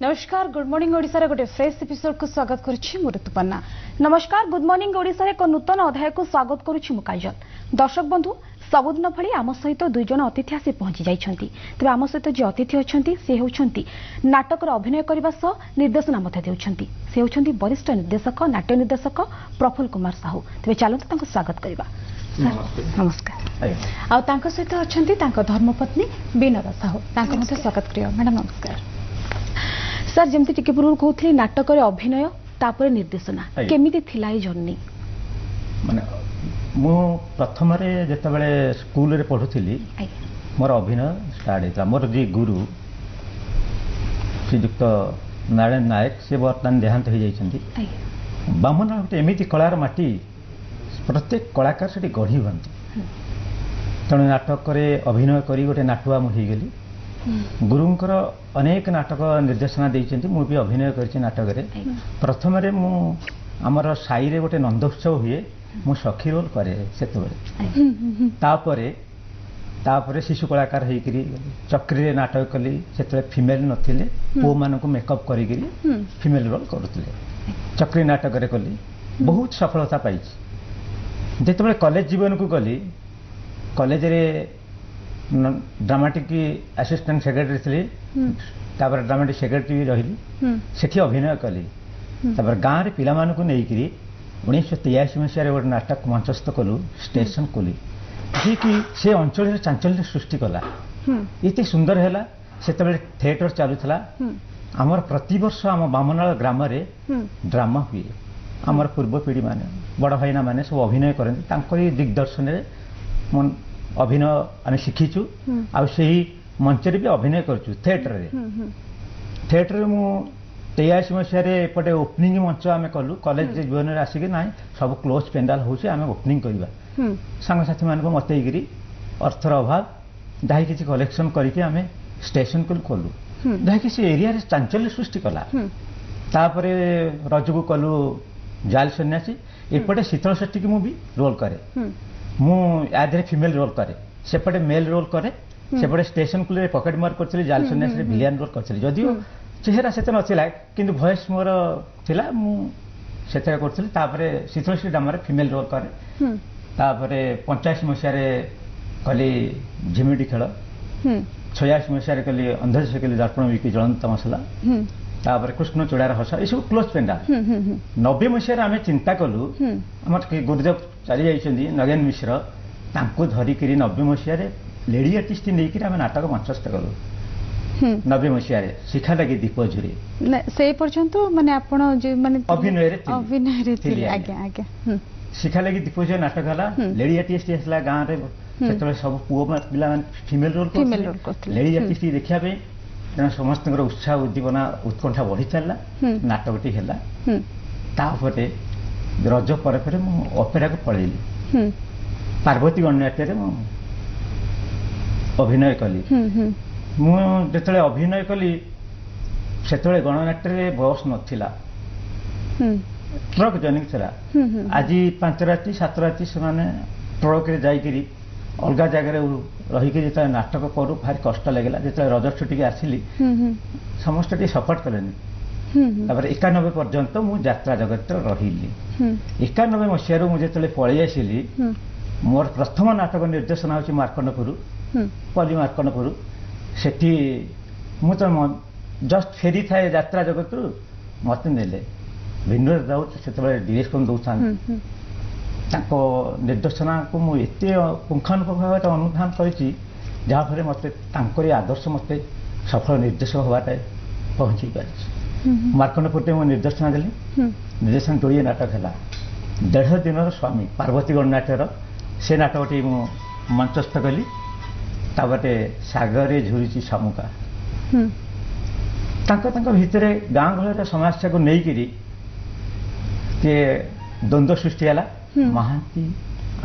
नमस्कार good morning Odisha गोटे fresh episode को स्वागत करुच्ची मु ऋतुपर्णा। नमस्कार गुड मॉर्निंग ओडिशा एक नूतन अध्याय को स्वागत करुच्ची मु काजल। दर्शक बंधु सबुदिन भली आम सहित दुईज अतिथि आसी पहुंची जाइछंती। तेबे आम सहित जे अतिथि अछंती से होउछंती नाटकर अभिनय करबा सह निर्देशना मध्य देउछंती। से होउछंती वरिष्ठ निर्देशक नाट्य निर्देशक प्रफुल्ल कुमार साहू। तेबे चलंतु तांको स्वागत करबा। नमस्कार। आ तांको सहित अछंती तांको धर्मपत्नी विनोद साहू। तांको मध्य स्वागत करियो मैडम। नमस्कार सर। जमती टिके पूर्व कहूली नाटक अभिनय तापर निर्देशना केमिति थिला ए जर्नी? माने मु प्रथम रे जते बेले स्कूल रे पढुथिली मोर अभिनय स्टार्ट हेता। मोर जे गुरु श्रीयुक्त नारायण नायक से वर्तमान देहांत हो जाइछंती। बामन गोटे एमिति कलार माटी प्रत्येक कलाकार से गढ़ी बनती। तेणु नाटक अभिनय करी गोटे नाटुआ मु गली। गुरुंकर अनेक नाटक निर्देशना देइछंती। मु भी अभिनय करछि नाटक रे। प्रथम रे मु हमर साई रे गोटे नंदोत्सव हुए मु सखी रोल करे सेते बेले। तापरे शिशु कलाकार हेकरी चक्री रे नाटक कली। सेते फीमेल नथिले पो मानन को मेकअप करी फीमेल रोल करूतले। चक्री नाटक रे कली बहुत सफलता पाइछि। जेते बेले कॉलेज जीवन को गली कॉलेज रे ड्रामाटिक असिस्टेंट सेक्रेटरी थी। तापर ड्रामाटिक सेक्रेटरी रही सेठी अभिनय कली। तापर गाँव रे पिला मानकु नेइकरी 1983 मसीह गोटे नाटक मंचस्थ कलु स्टेशन कोली जी कि से अंचल चांचल्य सृष्टि कला। इतने सुंदर है से थिएटर चलुला। आमर प्रति वर्ष आम बामनाल ग्राम रे ड्रामा हुए। आमर पूर्व पीढ़ी माने बड़ भाईना माने सब अभिनय करते दिग्दर्शन रे अभिनय आम शिखीचु। आ मंच भी अभिनय करचु थिएटर रे। थिएटर रे मु 83 मसीह एपटे ओपनिंग मंच आम कलु। कॉलेज जीवन में आसिक ना सब क्लोज पेंडाल होचे आम ओपनिंग करवा सांगसाथी मान मतईकरी अर्थर अभाव जहाँ किसी कलेक्शन करके आम स्टेशन को कलु जहाँकि से एरिया रे चांचल्य सृष्टि कला। तापर रजू कलु जाल सन्यासी। एपटे शीतल शेट्टी की मुझे रोल करे। मुझे फीमेल रोल करे सेपटे मेल रोल करे। सेपटे स्टेशन कुल पकेट मार कर जाल सन्यासी विलियन रोल कर जदिव चेहरा से नाला कि भयस मोर थिला से करी। शीतल शेट्टी ड्रामा फीमेल रोल करे। तापर 85 मसीह कली झिमिटी खेल। 86 मसीह कली अंधेश कली दर्पण विकी जलंत मसला। तापर कृष्ण चूड़ार हस ये सब क्लोज पेंडाल। 90 मसीह आम चिंता कलु आम गुरुदेव चली जाइछंती नगेन मिश्र तांको धरिकी 90 मसीह लेडी आर्टिस्ट नहीं आम नाटक मंचस्थ कलु। 90 मसीह शिखा लगे दीप झुरी से पर्यंत माने आपण जे माने अभिनय रे थिले। आज्ञा आज्ञा शिखा लगी दीप झुरी नाटक हला। लेडी आर्टिस्ट हला गाँव रे सेतबे सब पुओ पिला फीमेल रोल करथि। लेडी आर्टिस्ट देखिया पे तेना समस्त उत्साह उद्दीपना उत्कंठा बढ़ी चलला। नाटकटी है तापरे रज पर मु अपेरा को पलैली। पार्वती गणनाट्य अभिनय कली। मुझे अभिनय कली से गणनाट्य बस नाला ट्रक जनिंग था। आज 5 राति 7 राति से ट्रक रे जाइकरी अलग जगह रहीकि जो नाटक करूँ भारी कष्ट लगे। जो रज छुट्टी आसिली समस्त सपोर्ट कले। 91 पर्यंत मु यात्रा जगत रही। 91 मसीह मुझे पलि आसिली मोर प्रथम नाटक निर्देशना हूँ मार्कंडपुर पल्ली मार्कंडपुर। सेठी मु तो जस्ट फेरी थाए यात्रा जगत मत नेले विनोद राउत से डिरेक्शन दौरान निर्देशना को मुझे पुंखानुपुंख भाव अनुधान करी जहाँफल मत आदर्श मत सफल निर्देशक हवाटा पहुँची पारी। मार्कंडपुर मुझे निर्देशना देली। निर्देशन 2 नाटक है 1.5 दिन स्वामी पार्वती गणनाट्यर से नाटकटी मु मंचस्थ कली। तापटे सागरे झुरी शामुका भितर गाँ गहर समस्या को लेकिरी द्वंद्व सृष्टि है। महांती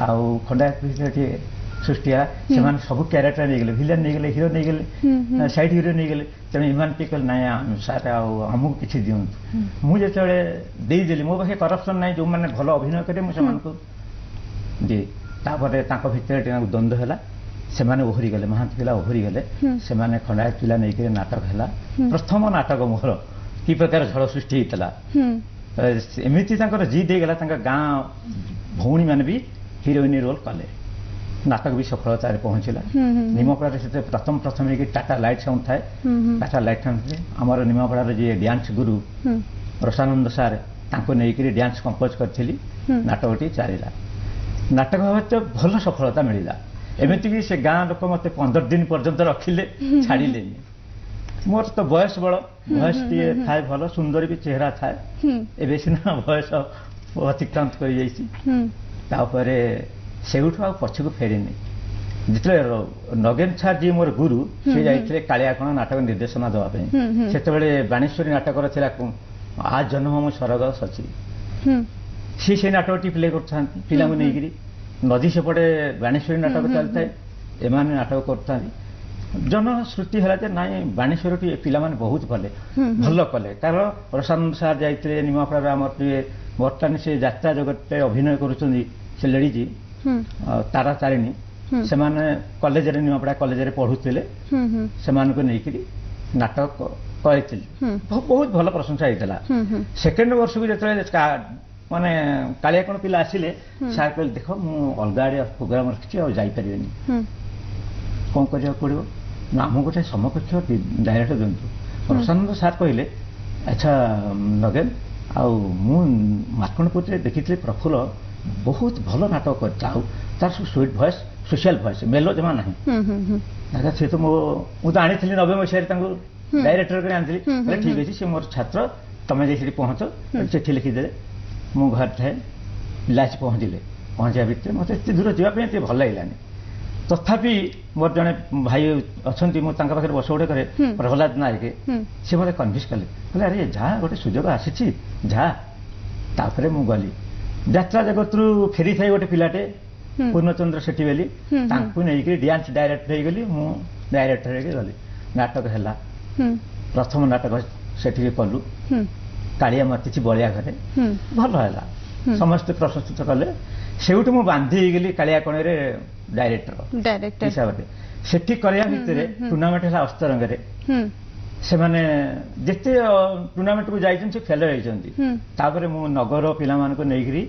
आउ खंडायत सृष्टि है। से सब क्यारेक्टर नहीं गले विलेन नहीं गले हिरो नहीं गले साइड हिरो नहीं गले। तेणु इमान टिकल ना सार आमको किसी दिंतु मुझे देदेली मो पाखे करप्शन ना जो मैंने भल अभिनय करे मुझे दिए। तापर भितर द्वंद्व है ସେମାନେ ଓହରି ଗଲେ ମହାନ୍ତି ପିଲା ଓହରି ଗଲେ ସେମାନେ ଖଣ୍ଡାୟତ ପିଲା ନେଇକରି ନାଟକ ହେଲା ପ୍ରଥମ ନାଟକ ମୋର କି ପ୍ରକାର ଝଡ଼ ସୃଷ୍ଟି ହେଇଥିଲା ଏମିତି ତାଙ୍କର ଜିଦ୍ ହେଇଗଲା ତାଙ୍କ ଗାଁ ଭଉଣୀ ମାନେ ବି ହିରୋଇନ ରୋଲ କଲେ ନାଟକ ବି ସଫଳତାରେ ପହଞ୍ଚିଲା ନିମାପଡ଼ାରେ ସେତେ ପ୍ରଥମ ହେଇକି ଟାଟା ଲାଇଟ୍ ସାଉଣ୍ଡ ଥାଏ ଟାଟା ଲାଇଟ୍ ସାଉଣ୍ଡ ଆମର ନିମାପଡ଼ାର ଯିଏ ଡ୍ୟାନ୍ସ ଗୁରୁ ରସାନନ୍ଦ ସାର୍ ତାଙ୍କୁ ନେଇକରି ଡ୍ୟାନ୍ସ କମ୍ପୋଜ କରିଥିଲି ନାଟକଟି ଚାଲିଲା ନାଟକ ଭାବରେ ତ ଭଲ ସଫଳତା ମିଳିଲା ଏମିତିକି ସେ ଗାଁ ଲୋକ ମୋତେ 15 ଦିନ ପର୍ଯ୍ୟନ୍ତ ରଖିଲେ ଛାଡ଼ିଲେନି ମୋର ତ ବୟସ ବଳ ବୟସଟିଏ ଥାଏ ଭଲ ସୁନ୍ଦର ବି ଚେହେରା ଥାଏ ଏବେ ସିନା ବୟସ ଅତିକ୍ରାନ୍ତ କରିଯାଇଛି ତାପରେ ସେଇଠୁ ଆଉ ପଛକୁ ଫେରିନି ଯେତେବେଳେ ନଗେନ ସାର୍ ଯିଏ ମୋର ଗୁରୁ ସେ ଯାଇଥିଲେ କାଳିଆକଣ ନାଟକ ନିର୍ଦ୍ଦେଶନା ଦେବା ପାଇଁ ସେତେବେଳେ ବାଣେଶ୍ୱରୀ ନାଟକର ଥିଲା ଆ ଜନ୍ମ ମୁଁ ସ୍ୱର୍ଗ ସଚି ସିଏ ସେଇ ନାଟକଟି ପ୍ଲେ କରୁଥାନ୍ତି ପିଲାଙ୍କୁ ନେଇକିରି ନଦୀ ସେପଟେ ବାଣେଶ୍ୱରୀ ନାଟକ ଚାଲିଥାଏ ଏମାନେ ନାଟକ କରୁଥାନ୍ତି ଜନଶ୍ରୁତି ହେଲା ଯେ ନାଇଁ ବାଣେଶ୍ୱରଟି ପିଲାମାନେ ବହୁତ ଭଲ କଲେ କାରଣ ରସାନନ୍ଦ ସାର୍ ଯାଇଥିଲେ ନିମାପଡ଼ାରେ ଆମର ଟିକେ ବର୍ତ୍ତମାନ ସେ ଯାତ୍ରା ଜଗତରେ ଅଭିନୟ କରୁଛନ୍ତି ସେ ଲେଡିଜି ତାରା ତାରିଣୀ ସେମାନେ କଲେଜରେ ନିମାପଡ଼ା କଲେଜରେ ପଢୁଥିଲେ ସେମାନଙ୍କୁ ନେଇକିରି ନାଟକ କରିଥିଲି ବହୁତ ଭଲ ପ୍ରଶଂସା ହେଇଥିଲା ସେକେଣ୍ଡ ବର୍ଷକୁ ଯେତେବେଳେ ମାନେ କାଳିଆକଣ ପିଲା ଆସିଲେ ସାର୍ କହିଲେ ଦେଖ ମୁଁ ଅଲଗା ଆଡ଼େ ପ୍ରୋଗ୍ରାମ ରଖିଛି ଆଉ ଯାଇପାରିବେନି କ'ଣ କରିବାକୁ ପଡ଼ିବ ନା ଆମକୁ ଗୋଟେ ସମକକ୍ଷ ଡାଇରେକ୍ଟର ଦିଅନ୍ତୁ ପ୍ରଶାନ୍ତ ସାର୍ କହିଲେ ଆଚ୍ଛା ନଗେନ ଆଉ ମୁଁ ମାର୍କଣ୍ଡପୁରରେ ଦେଖିଥିଲି ପ୍ରଫୁଲ୍ଲ ବହୁତ ଭଲ ନାଟକ କରିଛି ଆଉ ତାର ସବୁ ସୁଇଟ୍ ଭଏସ୍ ସୋସିଆଲ ଭଏସ୍ ମେଲୋ ଜମା ନାହିଁ ଆଚ୍ଛା ସେ ତ ମୁଁ ତ ଆଣିଥିଲି 90 ମସିହାରେ ତାଙ୍କୁ ଡାଇରେକ୍ଟର କରି ଆଣିଥିଲି ଠିକ୍ ଅଛି ସେ ମୋର ଛାତ୍ର ତମେ ଯାଇ ସେଠି ପହଞ୍ଚ ଚିଠି ଲେଖିଦେଲେ ମୁଁ ଘରେ ଥାଏ ପିଲା ଆସି ପହଞ୍ଚିବା ଭିତରେ ମୋତେ ଏତେ ଦୂର ଯିବା ପାଇଁ ଟିକେ ଭଲ ଲାଗିଲାନି ତଥାପି ମୋର ଜଣେ ଭାଇ ଅଛନ୍ତି ମୁଁ ତାଙ୍କ ପାଖରେ ବସ ଗୋଟେ କରେ ପ୍ରହ୍ଲାଦ ନାୟକ ସେ ମୋତେ କନଭିନ୍ସ କଲେ କହିଲେ ଆରେ ଯାହା ଗୋଟେ ସୁଯୋଗ ଆସିଛି ଯାହା ତାପରେ ମୁଁ ଗଲି ଯାତ୍ରା ଜଗତରୁ ଫେରିଥାଏ ଗୋଟେ ପିଲାଟେ ପୂର୍ଣ୍ଣଚନ୍ଦ୍ର ସେଠୀ ବୋଲି ତାଙ୍କୁ ନେଇକି ଡ୍ୟାନ୍ସ ଡାଇରେକ୍ଟର ହେଇଗଲି ମୁଁ ଡାଇରେକ୍ଟର ହେଇକି ଗଲି ନାଟକ ହେଲା ପ୍ରଥମ ନାଟକ ସେଠିକି କଲୁ କାଳିଆ ମାତିଛି ବଳିଆ ଘରେ ଭଲ ହେଲା ସମସ୍ତେ ପ୍ରଶଂସିତ କଲେ ସେଇଠୁ ମୁଁ ବାନ୍ଧି ହେଇଗଲି କାଳିଆକଣରେ ଡାଇରେକ୍ଟର ହିସାବରେ ସେଠି କରିବା ଭିତରେ ଟୁର୍ଣ୍ଣାମେଣ୍ଟ ହେଲା ଅସ୍ତରଙ୍ଗରେ ସେମାନେ ଯେତେ ଟୁର୍ଣ୍ଣାମେଣ୍ଟକୁ ଯାଇଛନ୍ତି ସେ ଫେଲର ହେଇଛନ୍ତି ତାପରେ ମୁଁ ନଗର ପିଲାମାନଙ୍କୁ ନେଇକିରି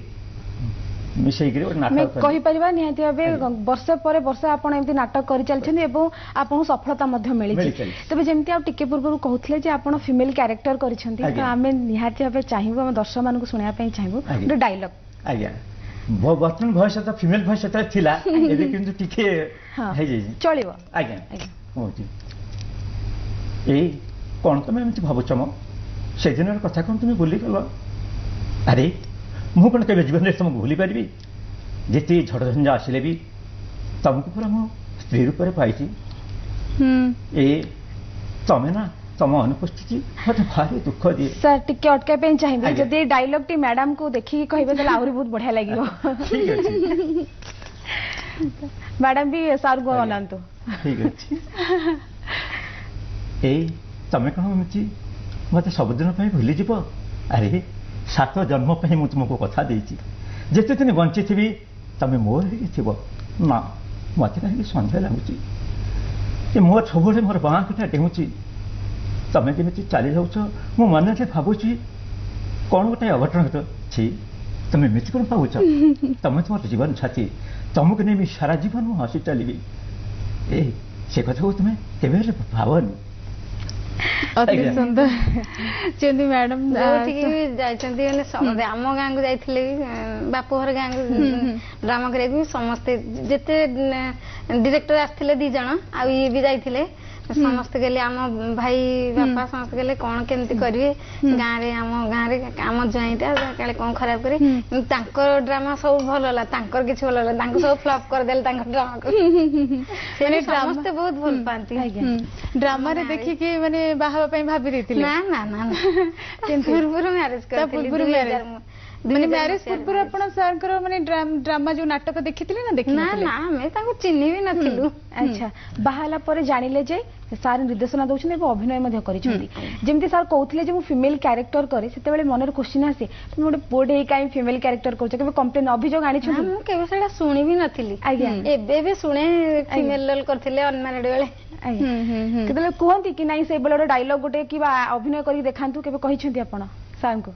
ମିଶେଇକିରି ଗୋଟେ ନାଟକ କହିପାରିବା ନିହାତି ଭାବେ ବର୍ଷ ପରେ ବର୍ଷ ଆପଣ ଏମିତି ନାଟକ କରିଚାଲିଛନ୍ତି ଏବଂ ଆପଣଙ୍କୁ ସଫଳତା ମଧ୍ୟ ମିଳିଛି ତେବେ ଯେମିତି ଆଉ ଟିକେ ପୂର୍ବରୁ କହୁଥିଲେ ଯେ ଆପଣ ଫିମେଲ କ୍ୟାରେକ୍ଟର କରିଛନ୍ତି ତ ଆମେ ନିହାତି ଭାବେ ଚାହିଁବୁ ଆମ ଦର୍ଶକମାନଙ୍କୁ ଶୁଣିବା ପାଇଁ ଚାହିଁବୁ ଗୋଟେ ଡାଇଲଗ ଆଜ୍ଞା ବର୍ତ୍ତମାନ ଭଏସ ତ ଫିମେଲ ଭଏସ ସେତେବେଳେ ଥିଲା ଏବେ କିନ୍ତୁ ଟିକେ ହେଇଯାଇଛି ଚଳିବ ଆଜ୍ଞା କହୁଛି ଏଇ କ'ଣ ତମେ ଏମିତି ଭାବୁଛ ମ ସେଦିନର କଥା କ'ଣ ତୁମେ ଭୁଲିଗଲ ଆରେ ମୁଁ କ'ଣ କେବେ ଜୀବନରେ ତମକୁ ଭୁଲି ପାରିବି ଯେତେ ଝଡ଼ଝଞ୍ଜା ଆସିଲେ ବି ତମକୁ ପୁରା ମୁଁ ସ୍ତ୍ରୀ ରୂପରେ ପାଇଛି ଏ ତମେ ନା ତମ ଅନୁପସ୍ଥିତି ମୋତେ ଭାରି ଦୁଃଖ ଦିଏ ସାର୍ ଟିକେ ଅଟକାଇବା ପାଇଁ ଚାହିଁବି ଯଦି ଏଇ ଡାଇଲଗଟି ମ୍ୟାଡାମକୁ ଦେଖିକି କହିବେ ତାହେଲେ ଆହୁରି ବହୁତ ବଢିଆ ଲାଗିବ ଠିକ ଅଛି ମ୍ୟାଡାମ ବି ସାର୍ଙ୍କୁ ଅନାନ୍ତୁ ଠିକ ଅଛି ଏଇ ତମେ କ'ଣ ଏମିତି ମୋତେ ସବୁଦିନ ପାଇଁ ଭୁଲିଯିବ ଆରେ 7 ଜନ୍ମ ପାଇଁ ମୁଁ ତୁମକୁ କଥା ଦେଇଛି ଯେତେ ଦିନ ବଞ୍ଚିଥିବି ତମେ ମୋର ହେଇକି ଥିବ ନା ମୋତେ କାହିଁକି ସନ୍ଦେହ ଲାଗୁଛି ଯେ ମୋର ସବୁବେଳେ ମୋର ବାଁଟା ଡେଉଁଛି ତମେ ଯେମିତି ଚାଲି ଯାଉଛ ମୁଁ ମନରେ ଭାବୁଛି କ'ଣ ଗୋଟେ ଅଘଟଣ ଘଟୁଛି ତମେ ଏମିତି କ'ଣ ଭାବୁଛ ତମେ ତୁମର ଜୀବନ ସାଥୀ ତମକୁ ନେଇ ସାରା ଜୀବନ ମୁଁ ହସି ଚାଲିବି ଏ ସେ କଥାକୁ ତୁମେ କେବେ ହେଲେ ଭାବନି ଅତି ସୁନ୍ଦର ଯେମିତି ମ୍ୟାଡାମ ଯୋଉଠିକି ବି ଯାଇଛନ୍ତି ମାନେ ସମସ୍ତେ ଆମ ଗାଁକୁ ଯାଇଥିଲେ ବି ବାପଘର ଗାଁକୁ ଡ୍ରାମା କରିବାକୁ ବି ସମସ୍ତେ ଯେତେ ଡିରେକ୍ଟର ଆସିଥିଲେ 2 ଜଣ ଆଉ ଇଏ ବି ଯାଇଥିଲେ ସମସ୍ତେ କହିଲେ ଆମ ଭାଇ ବାପା ସମସ୍ତେ କହିଲେ କ'ଣ କେମିତି କରିବେ ଗାଁରେ ଆମ ଜ୍ୱାଇଁଟା କାଳେ କ'ଣ ଖରାପ କରିବେ କିନ୍ତୁ ତାଙ୍କ ଡ୍ରାମା ସବୁ ଭଲ ହେଲା ତାଙ୍କର କିଛି ଭଲ ହେଲା ତାଙ୍କୁ ସବୁ ଫ୍ଲପ୍ କରିଦେଲେ ତାଙ୍କ ଡ୍ରାମାକୁ ସମସ୍ତେ ବହୁତ ଭଲ ପାଆନ୍ତି ଡ୍ରାମାରେ ଦେଖିକି ମାନେ ବାହା ହେବା ପାଇଁ ଭାବି ଦେଇଥିଲେ ନା ପୂର୍ବରୁ ମ୍ୟାରେଜ କରିଥିଲି ମାନେ ମ୍ୟାରେଜ ପୂର୍ବରୁ ଆପଣ ସାର୍ଙ୍କର ମାନେ ଡ୍ରାମା ଯୋଉ ନାଟକ ଦେଖିଥିଲେ ନା ଦେଖି ନା ନା ଆମେ ତାଙ୍କୁ ଚିହ୍ନି ବି ନଥିଲୁ। ଆଚ୍ଛା ବାହା ହେଲା ପରେ ଜାଣିଲେ ଯେ ସାର୍ ନିର୍ଦ୍ଦେଶନା ଦଉଛନ୍ତି ଏବଂ ଅଭିନୟ ମଧ୍ୟ କରିଛନ୍ତି ଯେମିତି ସାର୍ କହୁଥିଲେ ଯେ ମୁଁ ଫିମେଲ କ୍ୟାରେକ୍ଟର କରେ ସେତେବେଳେ ମନରେ କ୍ୱେଶ୍ଚିନ୍ ଆସେ তুমি ଗୋଟେ ପୁଅଟେ ହେଇ କାଇଁ ଫିମେଲ କ୍ୟାରେକ୍ଟର କରୁଛ କେବେ କମ୍ପ୍ଲେନ ଅଭିଯୋଗ ଆଣିଛନ୍ତି? ମୁଁ କେବେ ସେଟା ଶୁଣି ବି ନଥିଲି। ଆଜ୍ଞା ଏବେ ବି ଶୁଣେ ଫିମେଲ ରୋଲ କରିଥିଲେ ଅନମ୍ୟାରେଡ ବେଳେ। କେତେବେଳେ କୁହନ୍ତି କି ନାଇଁ ସେଇଭଳି ଗୋଟେ ଡାଇଲଗ ଗୋଟେ କିମ୍ବା ଅଭିନୟ କରିକି ଦେଖାନ୍ତୁ କେବେ କହିଛନ୍ତି ଆପଣ ସାର୍ଙ୍କୁ?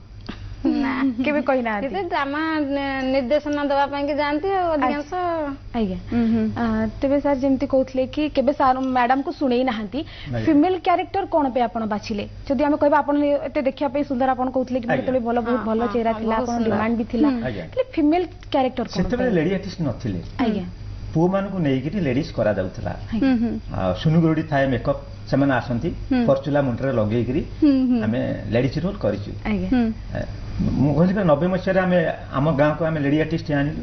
ନା କେବେ କହିନାହାନ୍ତି? ଡ୍ରାମା ନିର୍ଦ୍ଦେଶନା ଦେବା ପାଇଁ କି ଯାଆନ୍ତି ଆଉ ଅଧିକାଂଶ। ଆଜ୍ଞା ତେବେ ସାର୍ ଯେମିତି କହୁଥିଲେ କି କେବେ ସାର୍ ମ୍ୟାଡାମକୁ ଶୁଣେଇ ନାହାନ୍ତି ଫିମେଲ କ୍ୟାରେକ୍ଟର କଣ ପାଇଁ ଆପଣ ବାଛିଲେ? ଯଦି ଆମେ କହିବା ଆପଣ ଏତେ ଦେଖିବା ପାଇଁ ସୁନ୍ଦର ଆପଣ କହୁଥିଲେ କି ଯେତେବେଳେ ଭଲ ବହୁତ ଭଲ ଚେହେରା ଥିଲା ଆପଣ ଡିମାଣ୍ଡ ବି ଥିଲା ହେଲେ ଫିମେଲ କ୍ୟାରେକ୍ଟର କଣ? ସେତେବେଳେ ଲେଡି ଆର୍ଟିଷ୍ଟ ନଥିଲେ ଆଜ୍ଞା ପୁଅ ମାନଙ୍କୁ ନେଇକିରି ଲେଡିଜ କରାଯାଉଥିଲା। ସୁନୁଗୁରୁଡି ଥାଏ ମେକଅପ୍ ସେମାନେ ଆସନ୍ତି ଫର୍ଚୁଲା ମୁଣ୍ଡରେ ଲଗେଇକିରି ଆମେ ଲେଡିଜ ରୋଲ କରିଛୁ। ମୁଁ କହିଲି 90 ମସିହାରେ ଆମେ ଆମ ଗାଁକୁ ଆମେ ଲେଡି ଆର୍ଟିଷ୍ଟ ଆଣିଲୁ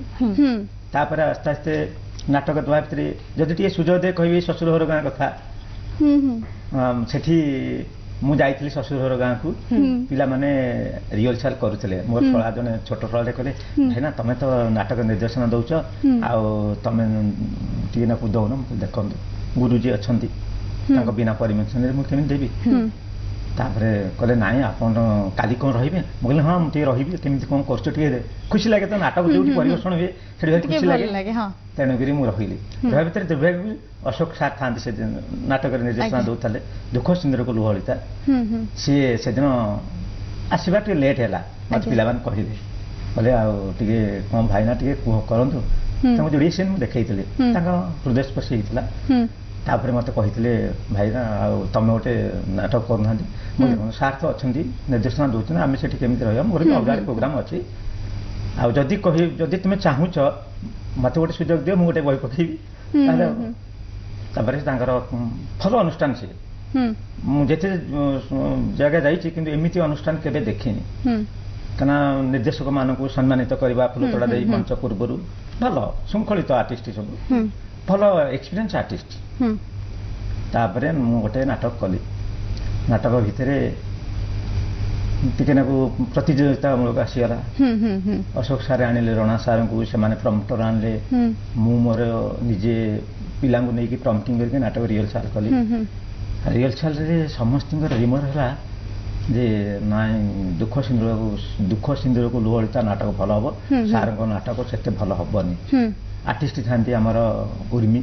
ତାପରେ ଆସ୍ତେ ଆସ୍ତେ ନାଟକ ଦେବା ଭିତରେ ଯଦି ଟିକେ ସୁଯୋଗ ଦେଇ କହିବି ଶ୍ୱଶୁର ଘର ଗାଁ କଥା ସେଠି ମୁଁ ଯାଇଥିଲି ଶ୍ୱଶୁର ଘର ଗାଁକୁ ପିଲାମାନେ ରିହର୍ସାଲ କରୁଥିଲେ ମୋର ଶଳା ଜଣେ ଛୋଟ ଶଳାଟେ କହିଲେ ଭାଇନା ତମେ ତ ନାଟକ ନିର୍ଦ୍ଦେଶନା ଦଉଛ ଆଉ ତମେ ଟିକେ ନାକୁ ଦଉନ ଦେଖନ୍ତୁ ଗୁରୁଜୀ ଅଛନ୍ତି ତାଙ୍କ ବିନା ପରମିଶନରେ ମୁଁ କେମିତି ଦେବି? ତାପରେ କହିଲେ ନାଇଁ ଆପଣ କାଲି କଣ ରହିବେ? ମୁଁ କହିଲି ହଁ ମୁଁ ଟିକେ ରହିବି କେମିତି କଣ କରୁଛ ଟିକେ ଖୁସି ଲାଗେ ତ ନାଟକ ଯୋଉଠି ପରିବେଷଣ ହୁଏ ସେଠି ଭାରି ଖୁସି ଲାଗେ ତେଣୁକରି ମୁଁ ରହିଲି। ରହିବା ଭିତରେ ଦୁର୍ଭାଗ୍ୟ ଅଶୋକ ସାର୍ ଥାନ୍ତି ସେଦିନ ନାଟକରେ ନିର୍ଦ୍ଦେଶନା ଦଉଥିଲେ ଦୁଃଖ ସିନ୍ଦୁରକୁ ଲୁହଳିତା ସିଏ ସେଦିନ ଆସିବା ଟିକେ ଲେଟ୍ ହେଲା ମତେ ପିଲାମାନେ କହିଲେ ଆଉ ଟିକେ କଣ ଭାଇନା ଟିକେ କୁହ କରନ୍ତୁ ତାଙ୍କୁ ଯୋଡ଼ିଏ ସିନ୍ ମୁଁ ଦେଖେଇଥିଲି ତାଙ୍କ ହୃଦୟସ୍ପର୍ଶୀ ହେଇଥିଲା। ତାପରେ ମତେ କହିଥିଲେ ଭାଇନା ଆଉ ତମେ ଗୋଟେ ନାଟକ କରୁନାହାନ୍ତି? ମୁଁ ଦେଖନ୍ତୁ ସାର୍ ତ ଅଛନ୍ତି ନିର୍ଦ୍ଦେଶନା ଦଉଛନ୍ତି ଆମେ ସେଠି କେମିତି ରହିବା ମୋର ବି ଅଲଗା ପ୍ରୋଗ୍ରାମ ଅଛି ଆଉ ଯଦି ତୁମେ ଚାହୁଁଛ ମତେ ଗୋଟେ ସୁଯୋଗ ଦିଅ ମୁଁ ଗୋଟେ ବହି ପକେଇବି ତାହେଲେ ତାପରେ ତାଙ୍କର ଭଲ ଅନୁଷ୍ଠାନ ସିଏ ମୁଁ ଯେତେ ଜାଗା ଯାଇଛି କିନ୍ତୁ ଏମିତି ଅନୁଷ୍ଠାନ କେବେ ଦେଖିନି କାହିଁକିନା ନିର୍ଦ୍ଦେଶକ ମାନଙ୍କୁ ସମ୍ମାନିତ କରିବା ଫୁଲତୋଡ଼ା ଦେଇ ମଞ୍ଚ ପୂର୍ବରୁ ଭଲ ଶୃଙ୍ଖଳିତ ଆର୍ଟିଷ୍ଟ ସବୁ ଭଲ ଏକ୍ସପିରିଏନ୍ସ ଆର୍ଟିଷ୍ଟ। ତାପରେ ମୁଁ ଗୋଟେ ନାଟକ କଲି ନାଟକ ଭିତରେ ଟିକେ ନାକୁ ପ୍ରତିଯୋଗିତାମୂଳକ ଆସିଗଲା ଅଶୋକ ସାର୍ ଆଣିଲେ ରଣା ସାର୍ଙ୍କୁ ସେମାନେ ପ୍ରମ୍ପଟର ଆଣିଲେ ମୁଁ ମୋର ନିଜେ ପିଲାଙ୍କୁ ନେଇକି ପ୍ରମ୍ପଟିଂ କରିକି ନାଟକ ରିହର୍ସାଲ କଲି। ରିହର୍ସାଲରେ ସମସ୍ତଙ୍କର ରିମର ହେଲା ଯେ ନାଇଁ ଦୁଃଖ ସିନ୍ଦୁରକୁ ଲୁହଳିତା ନାଟକ ଭଲ ହବ ସାର୍ଙ୍କ ନାଟକ ସେତେ ଭଲ ହବନି। ଆର୍ଟିଷ୍ଟ ଥାନ୍ତି ଆମର ଉର୍ମି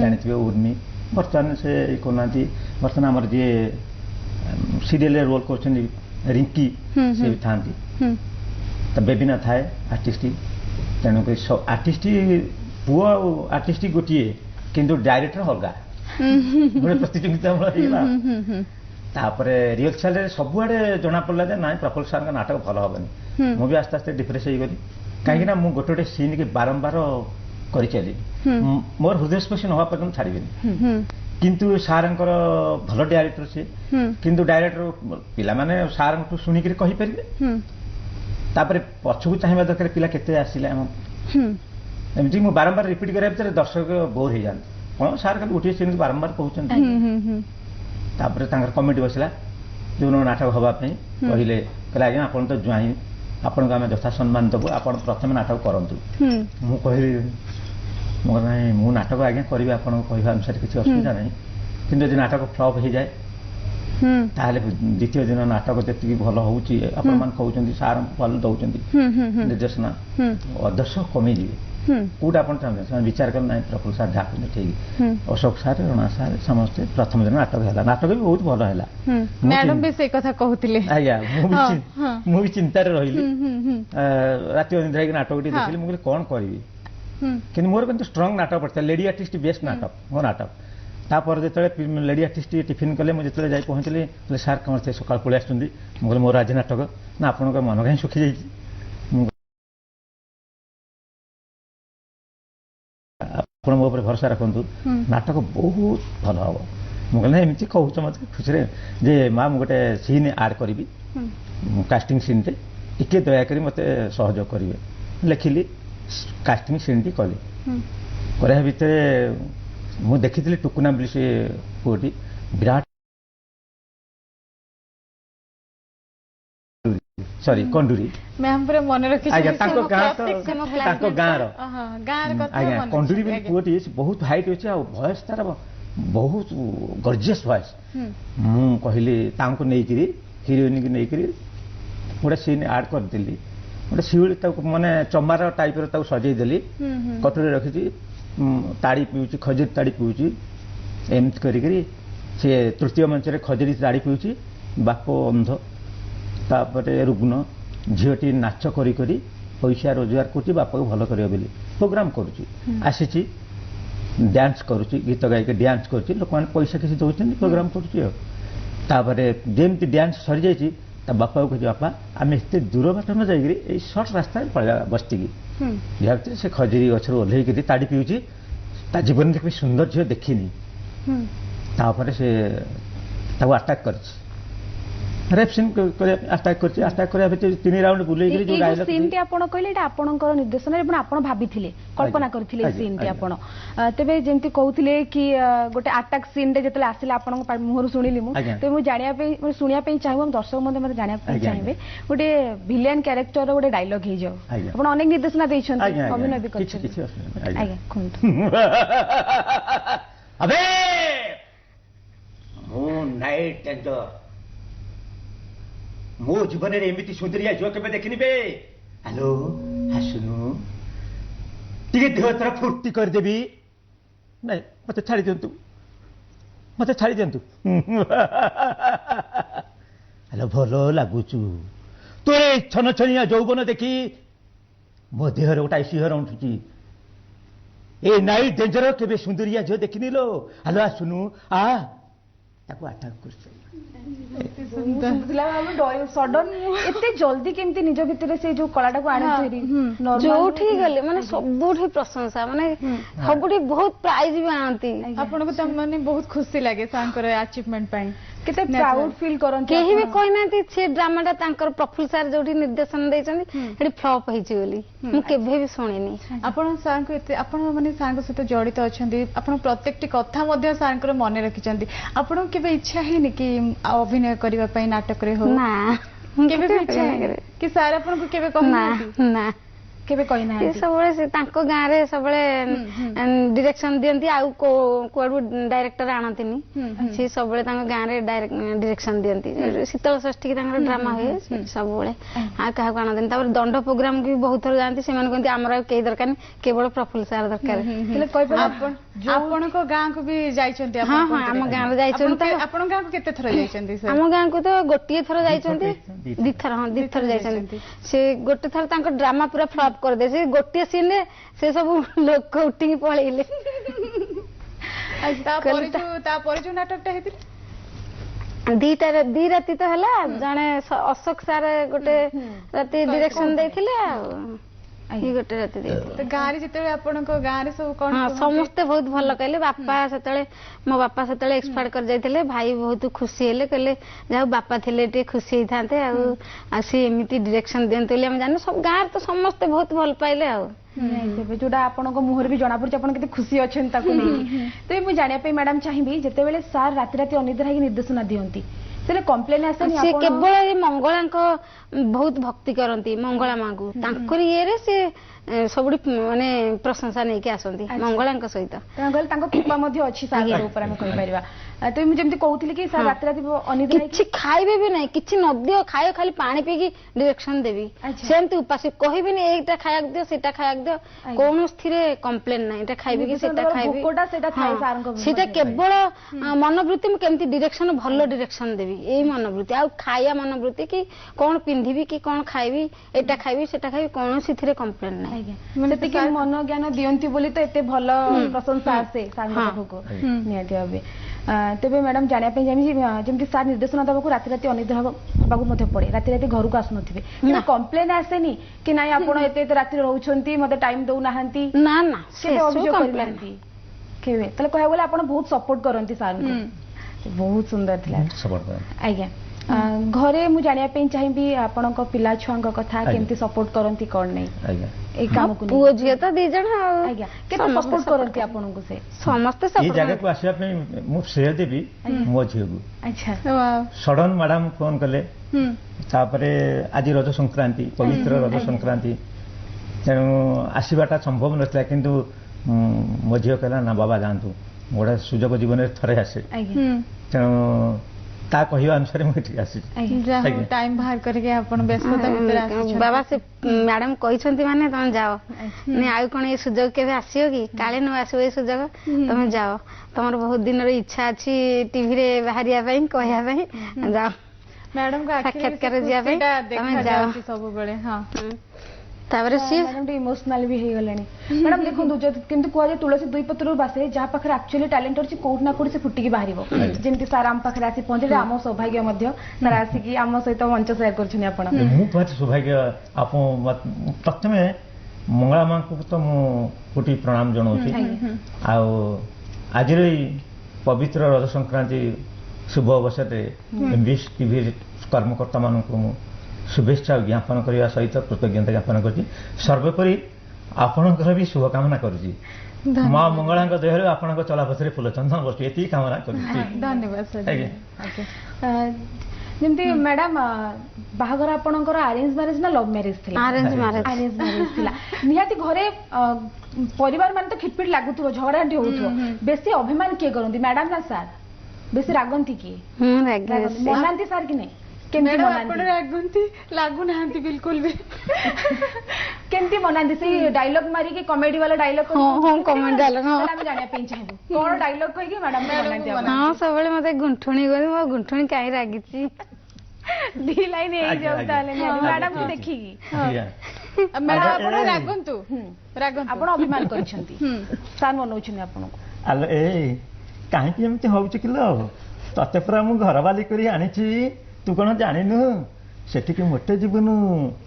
ଜାଣିଥିବେ ଉର୍ମି ବର୍ତ୍ତମାନ ସେ କରୁନାହାନ୍ତି ବର୍ତ୍ତମାନ ଆମର ଯିଏ ସିରିଏଲରେ ରୋଲ କରୁଛନ୍ତି ରିଙ୍କି ସେ ବି ଥାନ୍ତି ତ ବେବିନା ଥାଏ ଆର୍ଟିଷ୍ଟ ତେଣୁକରି ଆର୍ଟିଷ୍ଟ ପୁଅ ଆଉ ଆର୍ଟିଷ୍ଟ ଗୋଟିଏ କିନ୍ତୁ ଡାଇରେକ୍ଟର ଅଲଗା ଗୋଟେ ପ୍ରତିଯୋଗିତାମୂଳକ ହେଇଗଲା। ତାପରେ ରିହର୍ସାଲରେ ସବୁଆଡେ ଜଣା ପଡିଲା ଯେ ନାଇଁ ପ୍ରଫୁଲ୍ଲ ସାର୍ଙ୍କ ନାଟକ ଭଲ ହବନି। ମୁଁ ବି ଆସ୍ତେ ଆସ୍ତେ ଡିପ୍ରେସ ହେଇଗଲି କାହିଁକି ନା ମୁଁ ଗୋଟେ ଗୋଟେ ସିନ୍ କି ବାରମ୍ବାର କରିଚାଲି ମୋର ହୃଦୟସ୍ପର୍ଶୀ ନ ହବା ପର୍ଯ୍ୟନ୍ତ ଛାଡ଼ିବିନି କିନ୍ତୁ ସାର୍ଙ୍କର ଭଲ ଡାଇରେକ୍ଟର ସିଏ କିନ୍ତୁ ଡାଇରେକ୍ଟର ପିଲାମାନେ ସାର୍ଙ୍କଠୁ ଶୁଣିକିରି କହିପାରିବେ ତାପରେ ପଛକୁ ଚାହିଁବା ଦରକାର ପିଲା କେତେ ଆସିଲେ ଆମ ଏମିତି ମୁଁ ବାରମ୍ବାର ରିପିଟ୍ କରିବା ଭିତରେ ଦର୍ଶକ ବୋର ହେଇଯାନ୍ତି କଣ ସାର୍ ଖାଲି ଗୋଟିଏ ସିନ୍ ବାରମ୍ବାର କହୁଛନ୍ତି। ତାପରେ ତାଙ୍କର କମିଟି ବସିଲା ଯୋଉ ନାଟକ ହବା ପାଇଁ କହିଲେ ଆଜ୍ଞା ଆପଣ ତ ଜ୍ୱାଇଁ ଆପଣଙ୍କୁ ଆମେ ଯଥା ସମ୍ମାନ ଦେବୁ ଆପଣ ପ୍ରଥମେ ନାଟକ କରନ୍ତୁ। ମୁଁ କହିଲି ନାଇଁ ମୁଁ ନାଟକ ଆଜ୍ଞା କରିବି ଆପଣଙ୍କ କହିବା ଅନୁସାରେ କିଛି ଅସୁବିଧା ନାହିଁ କିନ୍ତୁ ଯଦି ନାଟକ ଫ୍ଲପ୍ ହେଇଯାଏ ତାହେଲେ ଦ୍ୱିତୀୟ ଦିନ ନାଟକ ଯେତିକି ଭଲ ହଉଛି ଆପଣମାନେ କହୁଛନ୍ତି ସାର୍ ଭଲ ଦଉଛନ୍ତି ନିର୍ଦ୍ଦେଶନା ଅଦର୍ଶ କମିଯିବେ କୋଉଟା ଆପଣ ଚାହୁଁଛନ୍ତି ସେମାନେ ବିଚାର କଲେ ନାହିଁ ପ୍ରଫୁଲ୍ଲ ସାର୍ ଯାହା କଲେ ଠିକ ଅଶୋକ ସାର୍ ରଣା ସାର୍ ସମସ୍ତେ ପ୍ରଥମ ଦିନ ନାଟକ ହେଲା ନାଟକ ବି ବହୁତ ଭଲ ହେଲା। ମ୍ୟାଡମ ବି ସେଇ କଥା କହୁଥିଲେ ଆଜ୍ଞା ମୁଁ ବି ଚିନ୍ତାରେ ରହିଲି ରାତି ଅନିଦ୍ରା ହେଇକି ନାଟକଟି ଦେଖିଲି ମୁଁ କହିଲି କଣ କରିବି କିନ୍ତୁ ମୋର କିନ୍ତୁ ଷ୍ଟ୍ରଙ୍ଗ ନାଟକ ପଡ଼ିଥିଲା ଲେଡି ଆର୍ଟିଷ୍ଟ ବେଷ୍ଟ ନାଟକ ମୋ ନାଟକ। ତାପରେ ଯେତେବେଳେ ଲେଡି ଆର୍ଟିଷ୍ଟ ଟିଫିନ୍ କଲେ ମୁଁ ଯେତେବେଳେ ଯାଇ ପହଞ୍ଚିଲି ସାର୍ କଣ ସେ ସକାଳୁ ପଳେଇ ଆସୁଛନ୍ତି ମୁଁ କହିଲି ମୋର ଆଜି ନାଟକ ନା ଆପଣଙ୍କ ମନ କାହିଁ ଶୁଖିଯାଇଛି ଆପଣ ମୋ ଉପରେ ଭରସା ରଖନ୍ତୁ ନାଟକ ବହୁତ ଭଲ ହବ। ମୁଁ କହିଲି ଏମିତି କହୁଛ ମତେ ଖୁସିରେ ଯେ ମା ମୁଁ ଗୋଟେ ସିନ୍ ଆଡ୍ କରିବି କାଷ୍ଟିଂ ସିନ୍ଟେ ଟିକେ ଦୟାକରି ମତେ ସହଯୋଗ କରିବେ ଲେଖିଲି କାଷ୍ଟିଂ ସିନ୍ଟି କଲି କରିବା ଭିତରେ ମୁଁ ଦେଖିଥିଲି ଟୁକୁନା ବୋଲି ସେ ପୁଅଟି ବିରାଟ ସରି କଣ୍ଡୁରୀ ମ୍ୟାମ୍ ପୁରା ମନେ ରଖିଛନ୍ତି ଆଜ୍ଞା ତାଙ୍କ ଗାଁ ତ ତାଙ୍କ ଗାଁର ଗାଁର କଥା ଆଜ୍ଞା ମନେ କଣ୍ଡୁରୀ ଅଛି। ବୋଲି ପୁଅଟି ସେ ବହୁତ ହାଇଟ୍ ଅଛି ଆଉ ଭଏସ୍ ତାର ବହୁତ ଗର୍ଜିୟସ୍ ଭଏସ୍ ମୁଁ କହିଲି ତାଙ୍କୁ ନେଇକିରି ହିରୋଇନକୁ ନେଇକିରି ଗୋଟେ ସିନ୍ ଆଡ୍ କରିଦେଲି ଗୋଟେ ଶିଉଳି ତାକୁ ମାନେ ଚମାର ଟାଇପ୍ର ତାକୁ ସଜେଇ ଦେଲି କଟୁରୀ ରଖିଛି ତାଡ଼ି ପିଉଛି ଖଜୁରୀ ତାଡ଼ି ପିଉଛି ଏମିତି କରିକିରି ସେ ତୃତୀୟ ମଞ୍ଚରେ ଖଜୁରୀ ତାଡ଼ି ପିଉଛି ବାପ ଅନ୍ଧ ତାପରେ ରୁଗ୍ନ ଝିଅଟି ନାଚ କରି କରି ପଇସା ରୋଜଗାର କରୁଛି ବାପାକୁ ଭଲ କରିବ ବୋଲି ପ୍ରୋଗ୍ରାମ କରୁଛି ଆସିଛି ଡ୍ୟାନ୍ସ କରୁଛି ଗୀତ ଗାଇକି ଡ୍ୟାନ୍ସ କରୁଛି ଲୋକମାନେ ପଇସା କିଛି ଦେଉଛନ୍ତି ପ୍ରୋଗ୍ରାମ କରୁଛି ଆଉ ତାପରେ ଯେମିତି ଡ୍ୟାନ୍ସ ସରିଯାଇଛି ତା ବାପାକୁ କହୁଛି ବାପା ଆମେ ଏତେ ଦୂର ବାଟ ନ ଯାଇକିରି ଏଇ ସର୍ଟ ରାସ୍ତାରେ ପଳେଇବା ବସ୍ତିକି ଯାହା ଭିତରେ ସେ ଖଜୁରୀ ଗଛରୁ ଓହ୍ଲେଇକିରି ତାଡ଼ି ପିଉଛି ତା ଜୀବନରେ କେବେ ସୁନ୍ଦର ଝିଅ ଦେଖିନି ତାପରେ ସେ ତାକୁ ଆଟାକ୍ କରିଛି ରେପ୍ ସିନ୍ ଆଟାକ୍ କରିଛି ଆଟାକ୍ କରିବା ଭିତରେ 3 ରାଉଣ୍ଡ ବୁଲେଇକିରି ଯୋଉ ଡାଇଲଗ ସିନ୍ଟି ଆପଣ କହିଲେ ଏଇଟା ଆପଣଙ୍କର ନିର୍ଦ୍ଦେଶନରେ ଏବଂ ଆପଣ ଭାବିଥିଲେ କଳ୍ପନା କରିଥିଲେ ଏଇ ସିନ୍ଟି ଆପଣ ତେବେ ଯେମିତି କହୁଥିଲେ କି ଗୋଟେ ଆଟାକ୍ ସିନ୍ରେ ଯେତେବେଳେ ଆସିଲା ଆପଣଙ୍କ ମୁହଁରୁ ଶୁଣିଲି ମୁଁ ତେବେ ମୁଁ ଜାଣିବା ପାଇଁ ଶୁଣିବା ପାଇଁ ଚାହିଁବି ଦର୍ଶକ ମଧ୍ୟ ମୋତେ ଜାଣିବା ପାଇଁ ଚାହିଁବେ ଗୋଟେ ଭିଲିଆନ କ୍ୟାରେକ୍ଟରର ଗୋଟେ ଡାଇଲଗ ହେଇଯାଉ ଆପଣ ଅନେକ ନିର୍ଦ୍ଦେଶନା ଦେଇଛନ୍ତି ଅଭିନୟ ବି କରିଛନ୍ତି ଆଜ୍ଞା କୁହନ୍ତୁ अबे ମୁଁ ନାଇଟ୍ ଡେଞ୍ଜର ମୋ ଜୀବନରେ ଏମିତି ସୁନ୍ଦରିଆ ଝିଅ କେବେ ଦେଖିନିବେ ହ୍ୟାଲୋ ଆସୁନୁ ଟିକେ ଦେହ ତର ଫୁର୍ତ୍ତି କରିଦେବି ନାଇଁ ମତେ ଛାଡ଼ି ଦିଅନ୍ତୁ ହ୍ୟାଲୋ ଭଲ ଲାଗୁଛୁ ତୋର ଛନ ଛନିଆ ଯୌବନ ଦେଖି ମୋ ଦେହରେ ଗୋଟାଏ ଶିହରଣ ଉଠୁଛି ଏ ନାଇଟ୍ ଡେଞ୍ଜର କେବେ ସୁନ୍ଦରିଆ ଝିଅ ଦେଖିନିଲୋ ହ୍ୟାଲୋ ଆସୁନୁ ତାକୁ ଆଟାକ୍ କରୁଛି ସଡନ ଏତେ ଜଲ୍ଦି କେମିତି ନିଜ ଭିତରେ ସେ ଯୋଉ କଳାଟାକୁ ଆଣିଥିଲି ଯୋଉଠି ଗଲେ ମାନେ ସବୁଠି ପ୍ରଶଂସା ମାନେ ସବୁଠି ବହୁତ ପ୍ରାଇଜ ବି ଆଣନ୍ତି ଆପଣଙ୍କୁ ତ ମାନେ ବହୁତ ଖୁସି ଲାଗେ ସାରଙ୍କର ଆଚିଭମେଣ୍ଟ ପାଇଁ କେତେ ପ୍ରାଉଡ ଫିଲ୍ କରନ୍ତି କେହି ବି କହିନାହାନ୍ତି ସେ ଡ୍ରାମାଟା ତାଙ୍କର ପ୍ରଫୁଲ୍ଲ ସାର୍ ଯୋଉଠି ନିର୍ଦ୍ଦେଶନ ଦେଇଛନ୍ତି ସେଠି ଫ୍ଲପ୍ ହେଇଛି ବୋଲି ମୁଁ କେବେ ବି ଶୁଣିନି ଆପଣ ସାରଙ୍କୁ ଏତେ ଆପଣ ମାନେ ସାରଙ୍କ ସହିତ ଜଡିତ ଅଛନ୍ତି ଆପଣ ପ୍ରତ୍ୟେକଟି କଥା ମଧ୍ୟ ସାରଙ୍କର ମନେ ରଖିଛନ୍ତି ଆପଣଙ୍କୁ କେବେ ଇଚ୍ଛା ହେଇନି କି ଅଭିନୟ କରିବା ପାଇଁ ନାଟକରେ ହଉ ନା କେବେ ବି ଇଚ୍ଛା ହେଇନି କି ସାର୍ ଆପଣଙ୍କୁ କେବେ କହିନାହାନ୍ତି ନା କେବେ କହିନାହାନ୍ତି ସବୁବେଳେ ସେ ତାଙ୍କ ଗାଁରେ ସବୁବେଳେ ଡିରେକ୍ସନ ଦିଅନ୍ତି ଆଉ କୁଆଡୁ ଡାଇରେକ୍ଟର ଆଣନ୍ତିନି ସେ ସବୁବେଳେ ତାଙ୍କ ଗାଁରେ ଡିରେକ୍ସନ ଦିଅନ୍ତି ଶୀତଳ ଷଷ୍ଠୀ କି ତାଙ୍କର ଡ୍ରାମା ହୁଏ ସବୁବେଳେ ଆଉ କାହାକୁ ଆଣନ୍ତିନି ତାପରେ ଦଣ୍ଡ ପ୍ରୋଗ୍ରାମ ବି ବହୁତ ଥର ଯାଆନ୍ତି ସେମାନେ କହନ୍ତି ଆମର ଆଉ କେହି ଦରକାର ନାହିଁ କେବଳ ପ୍ରଫୁଲ୍ଲ ସାର୍ ଦରକାର ଆପଣଙ୍କ ଗାଁକୁ ବି ଯାଇଛନ୍ତି ହଁ ଆମ ଗାଁରେ ଯାଇଛନ୍ତି ଆପଣଙ୍କ ଗାଁକୁ କେତେ ଥର ଯାଇଛନ୍ତି ଆମ ଗାଁକୁ ତ ଗୋଟିଏ ଥର ଯାଇଛନ୍ତି ଦିଥର ଯାଇଛନ୍ତି ସେ ଗୋଟେ ଥର ତାଙ୍କ ଡ୍ରାମା ପୁରା ଫ୍ଲପ୍ କରିଦେ ସେ ଗୋଟିଏ ସିନ୍ ରେ ସେ ସବୁ ଲୋକ ଉଠିକି ପଳେଇଲେ ତାପରେ ଯୋଉ ନାଟକଟା ହେଇଥିଲା ଦି ରାତି ତ ହେଲା ଜଣେ ଅଶୋକ ସାର୍ ଗୋଟେ ରାତି ଡିରେକ୍ସନ ଦେଇଥିଲେ ଆଉ ଗୋଟେ ରାତି ଦେଇଥିଲେ ଗାଁରେ ଯେତେବେଳେ ଆପଣଙ୍କ ଗାଁରେ ସବୁ କଣ ସମସ୍ତେ ବହୁତ ଭଲ କହିଲେ ବାପା ସେତେବେଳେ ମୋ ବାପା ସେତେବେଳେ ଏକ୍ସପାର୍ଟ କରି ଯାଇଥିଲେ ଭାଇ ବହୁତ ଖୁସି ହେଲେ କହିଲେ ଯାହା ବାପା ଥିଲେ ଟିକେ ଖୁସି ହେଇଥାନ୍ତେ ଆଉ ସେ ଏମିତି ଡିରେକ୍ସନ ଦିଅନ୍ତି ବୋଲି ଆମେ ଜାଣିନୁ ସବୁ ଗାଁରେ ତ ସମସ୍ତେ ବହୁତ ଭଲ ପାଇଲେ ଆଉ ଯୋଉଟା ଆପଣଙ୍କ ମୁହଁରେ ବି ଜଣାପଡୁଛି ଆପଣ କେତେ ଖୁସି ଅଛନ୍ତି ତାକୁ ନେଇକି ତେବେ ମୁଁ ଜାଣିବା ପାଇଁ ମ୍ୟାଡାମ ଚାହିଁବି ଯେତେବେଳେ ସାର୍ ରାତି ରାତି ଅନିଦ୍ରା ହେଇକି ନିର୍ଦ୍ଦେଶନା ଦିଅନ୍ତି ସେଟା କମ୍ପ୍ଲେନ ଆସେନି ସେ କେବଳ ଏଇ ମଙ୍ଗଳାଙ୍କ ବହୁତ ଭକ୍ତି କରନ୍ତି ମଙ୍ଗଳା ମାଙ୍କୁ ତାଙ୍କରି ଇଏରେ ସେ ସବୁଠି ମାନେ ପ୍ରଶଂସା ନେଇକି ଆସନ୍ତି ମଙ୍ଗଳାଙ୍କ ସହିତ ତାଙ୍କ କୃପା ମଧ୍ୟ ଅଛି ସାର୍ ଉପରେ ଆମେ କହିପାରିବା ତେବେ ମୁଁ ଯେମିତି କହୁଥିଲି କି ସାର୍ ରାତି ରାତି ଅନିଦ୍ରା କିଛି ଖାଇବେ ବି ନାହିଁ କିଛି ନ ଦିଅ ଖାଇବ ଖାଲି ପାଣି ପିଇକି ଡିରେକ୍ସନ ଦେବି ସେମିତି ଉପାସ କହିବିନି ଏଇଟା ଖାଇବାକୁ ଦିଅ ସେଇଟା ଖାଇବାକୁ ଦିଅ କୌଣସିଥିରେ କମ୍ପ୍ଲେନ ନାହିଁ ଏଇଟା ଖାଇବି କି ସେଇଟା ଖାଇବି ସେଇଟା କେବଳ ମନୋବୃତ୍ତି ମୁଁ କେମିତି ଡିରେକ୍ସନ ଭଲ ଡିରେକ୍ସନ ଦେବି ଏଇ ମନୋବୃତ୍ତି ଆଉ ଖାଇବା ମନୋବୃତ୍ତି କି କଣ ପିନ୍ଧିବି କି କଣ ଖାଇବି ଏଇଟା ଖାଇବି ସେଟା ଖାଇବି କୌଣସିଥିରେ କମ୍ପ୍ଲେନ ନାହିଁ ସେତିକି ମନ ଜ୍ଞାନ ଦିଅନ୍ତି ବୋଲି ତ ଏତେ ଭଲ ପ୍ରଶଂସା ଆସେ ସାରଙ୍କ ପାଖକୁ ନିହାତି ଭାବେ ତେବେ ମ୍ୟାଡାମ ଜାଣିବା ପାଇଁ ଚାହିଁବି ଯେମିତି ସାର୍ ନିର୍ଦ୍ଦେଶନା ଦେବାକୁ ରାତି ରାତି ଅନିଦ୍ରା ହେବାକୁ ମଧ୍ୟ ପଡେ ରାତି ରାତି ଘରକୁ ଆସୁନଥିବେ କିନ୍ତୁ କମ୍ପ୍ଲେନ ଆସେନି କି ନାଇଁ ଆପଣ ଏତେ ଏତେ ରାତିରେ ରହୁଛନ୍ତି ମତେ ଟାଇମ ଦଉନାହାନ୍ତି ନା ନା କେବେ ଅଭିଯୋଗ କରିନାହାନ୍ତି କେବେ ତାହେଲେ କହିବାକୁ ଗଲେ ଆପଣ ବହୁତ ସପୋର୍ଟ କରନ୍ତି ସାରଙ୍କୁ ବହୁତ ସୁନ୍ଦର ଥିଲା ଆଜ୍ଞା घरे मु जानिया पे चाहिबी आपनक पिला छुआंक कथा केमती सपोर्ट करंती कोन नै आज्ञा ए काम को पुओ झियो तो दी जण आज्ञा केते सपोर्ट करंती आपनक से समस्त ये सपोर्ट जगह को आसिया पे मु श्रेय देबी मो झियो को अच्छा सडन मैडम फोन कले तापरे आज रज संक्रांति पवित्र रज संक्रांति तेणु आसवाटा संभव नथिला किंतु मो झियो कहला ना बाबा जानतु गोटे सुजोग जीवन में थरे आसे तेणु ता कहवा अनुसार मुझे आसी टाइम बाहर करके आपण व्यस्तता भितर आसी बाबा से मैडम कहिसंती माने तुम जाओ नहीं आउ कोन ये सुजोग केबे आसियो कि काले न आसो ये सुजोग तुम जाओ तमर बहुत दिन रे इच्छा अछि टीवी रे बाहरिया पई कहया पई जाओ मैडम का साक्षात्कार जिया पे तुम जाओ सब बेले हां ताबरे सी मैडम इमोशनल भी हे गलेनी मैडम देखो किंतु कुआ जे तुलसी दुई पत्र बासे जहाँ पाखे एक्चुअली टैलेंट अछि कोट ना कोट से फुटिकी बाहरिबो जेमति सार आम पाखे आसी पहुंचले आम सौभाग्य मध्य सार आसी आम सहित मंच शेयर करछनी आपण मु बहुत सौभाग्य आप प्रथमे मंगला मां को तो मु कोटी प्रणाम जणाउछि आ आज पवित्र रज संक्रांति शुभ अवसर रे एमबीएस टीवी कर्मकर्ता मानक मु शुभेच्छा ज्ञापन करने सहित कृतज्ञता ज्ञापन कर सर्वोपरि आपणकर भी शुभकामना करुच्ची माँ मंगला दया आपण चला पथरे फूल चंदन बस ये कामना कर धन्यवाद सर जमती मैडम बाहागर आपणकर अरेंज मैरिज ना लव मैरिज थिला अरेंज मैरिज थिला निहाती घरे परिवार मान तो खिटपिट लागुथो झगड़ाटी होथो बेसी अभिमान के करंती मैडम ना सर बेसी रागंती की मनांती सर कि नहीं मैडम आपण रागंती लागू नांती बिल्कुल भी केमती मनांती से डायलॉग मारी के कॉमेडी वाला डायलॉग हां कॉमेडी डायलॉग हां हम जानिया पे चाहिबो कोन डायलॉग कहि के मैडम मनांती हां सबले मते गुंठुणी गनी मो गुंठुणी काई रागिची दी लाइन ए जाउ ताले मैडम को देखी मैडम आपण रागंतु आपण अभिमान करछंती सार मनौछनी आपण आलो ए काहे कि एमती होउछ किलो तते पुरा मु घर वाली करी आनिछि तू कौन जानिनु सेठी के मोटे जीवनु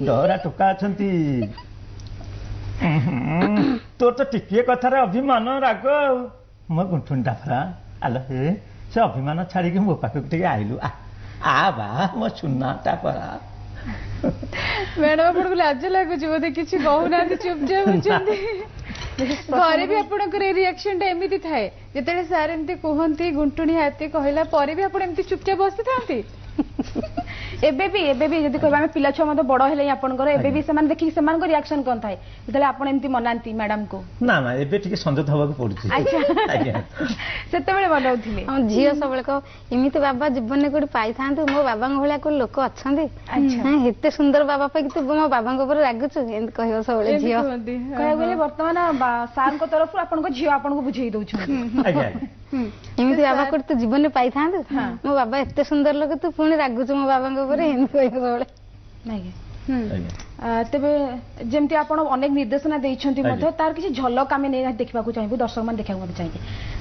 डरा टोका अछंती तोर तो टिकिए कथार अभिमान राग मो गुंठुन डाफरा आलो हे से अभिमान छाड़ी के मो पाखक टिके आइलु आ बा मो सुन्ना टापरा मैडम आपको लाज लागुच बोधे किसी कहूना चुपचाप होती घरे भी आपंकर रिएक्शन एमती थाए जिते सार एमती कहती गुंटुणी हाथी कहला पर भी आप चुपचाप बसी था एबे भी जदि कहबा हम पिला छुआ मत बड़ हेले आपनकर एबे भी समान देखि समान को रिएक्शन कोन थाए जतले आपण एमती मनांती मैडम को ना ना एबे ठीक संजोत हवा को पड़ुची अच्छा सेते बेले बनाउथिले हम झियो सबले को इमिति बाबा जीवन में कोडी पाई थांतु मो बाबा भलिया को लोक अछंती अच्छा हेते सुंदर बाबा पे कि तू मो बाबा ऊपर रागुछु एंत कहयो सबले झियो कहय गेले वर्तमान सार को तरफ आपण को झियो आपण को बुझेई दउछु आज्ञा इमिति बाबा को तू जीवन में पाई थांतु मो बाबा एते सुंदर लोक तू पुणी रागुछु मो बाबा ऊपर एंत कहयो सबले नहीं तेबे जेमती आपण अनेक निर्देशना देइछंती मते तार किछि झलक आमे नै देखबा को चाहिबो दर्शक मान देखा को चाहिए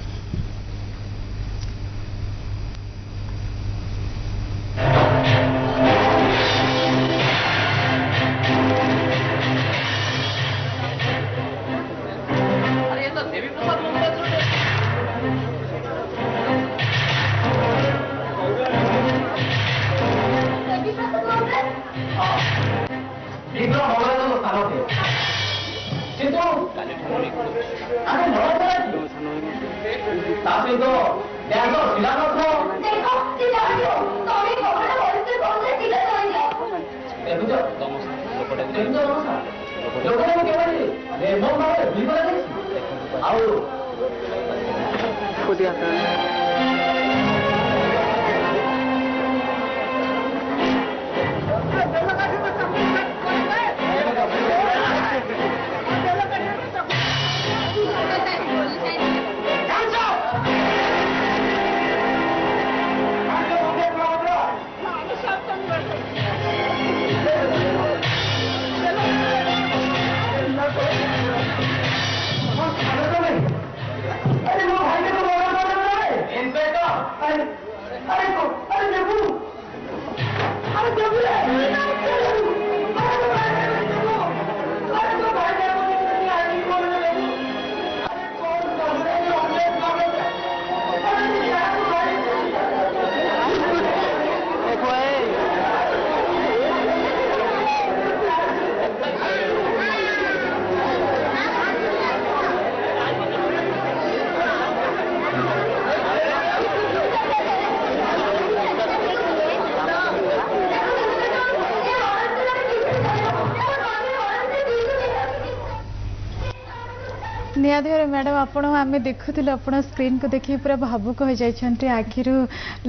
ନିହାତି ଭାବରେ ମ୍ୟାଡାମ ଆପଣ ଆମେ ଦେଖୁଥିଲୁ ଆପଣ ସ୍କ୍ରିନ୍ କୁ ଦେଖିକି ପୁରା ଭାବୁକ ହୋଇଯାଇଛନ୍ତି ଆଖିରୁ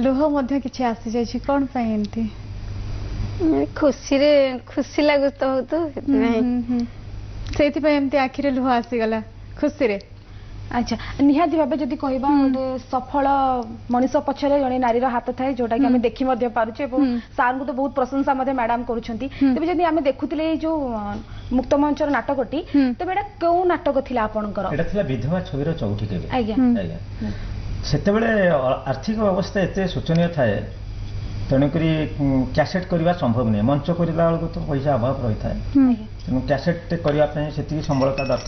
ଲୁହ ମଧ୍ୟ କିଛି ଆସିଯାଇଛି କଣ ପାଇଁ ଏମିତି ଖୁସି ଲାଗୁଛି ତ ବହୁତ ସେଥିପାଇଁ ସେଇଥିପାଇଁ ଏମିତି ଆଖିରେ ଲୁହ ଆସିଗଲା ଖୁସିରେ ଆଚ୍ଛା ନିହାତି ଭାବେ ଯଦି କହିବା ଗୋଟେ ସଫଳ ମଣିଷ ପଛରେ ଜଣେ ନାରୀର ହାତ ଥାଏ ଯୋଉଟା କି ଆମେ ଦେଖି ମଧ୍ୟ ପାରୁଛେ ଏବଂ ସାର୍ଙ୍କୁ ତ ବହୁତ ପ୍ରଶଂସା ମଧ୍ୟ ମ୍ୟାଡାମ କରୁଛନ୍ତି ତେବେ ଯଦି ଆମେ ଦେଖୁଥିଲେ ଏଇ ଯୋଉ ମୁକ୍ତ ମଞ୍ଚର ନାଟକଟି ତେବେ ଏଇଟା କେଉଁ ନାଟକ ଥିଲା ଆପଣଙ୍କର ଏଇଟା ଥିଲା ବିଧବା ଛବିର ଚଉଠି କେବେ ଆଜ୍ଞା ଆଜ୍ଞା ସେତେବେଳେ ଆର୍ଥିକ ଅବସ୍ଥା ଏତେ ଶୋଚନୀୟ ଥାଏ ତେଣୁକରି କ୍ୟାସେଟ୍ କରିବା ସମ୍ଭବ ନୁହେଁ ମଞ୍ଚ କରିଲା ବେଳକୁ ତ ପଇସା ଅଭାବ ରହିଥାଏ ତେଣୁ କ୍ୟାସେଟ୍ କରିବା ପାଇଁ ସେତିକି ସମ୍ବଳତା ଦରକାର